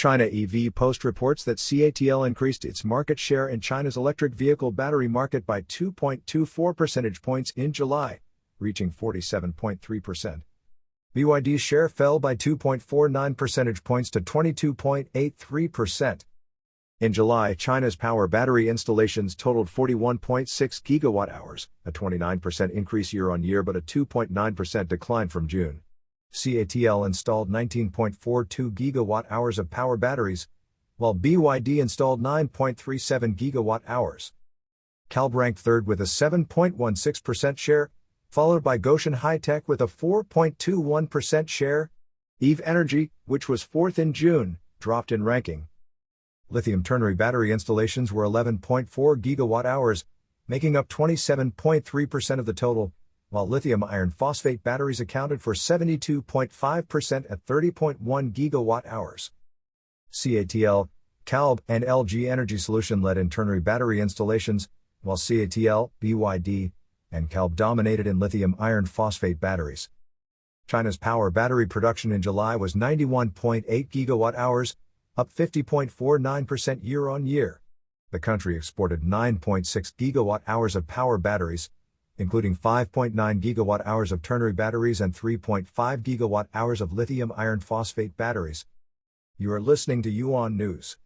China EV Post reports that CATL increased its market share in China's electric vehicle battery market by 2.24 percentage points in July, reaching 47.3%. BYD's share fell by 2.49 percentage points to 22.83%. In July, China's power battery installations totaled 41.6 gigawatt-hours, a 29% increase year-on-year but a 2.9% decline from June. CATL installed 19.42 gigawatt-hours of power batteries, while BYD installed 9.37 gigawatt-hours. CALB ranked third with a 7.16% share, followed by Gotion High-tech with a 4.21% share. EV Energy, which was fourth in June, dropped in ranking. Lithium Ternary battery installations were 11.4 gigawatt-hours, making up 27.3% of the total, while lithium iron phosphate batteries accounted for 72.5% at 30.1 gigawatt-hours. CATL, CALB, and LG Energy Solution led in ternary battery installations, while CATL, BYD, and CALB dominated in lithium iron phosphate batteries. China's power battery production in July was 91.8 gigawatt-hours, up 50.49% year-on-year. The country exported 9.6 gigawatt-hours of power batteries, including 5.9 gigawatt-hours of ternary batteries and 3.5 gigawatt-hours of lithium iron phosphate batteries. You are listening to Yuan News.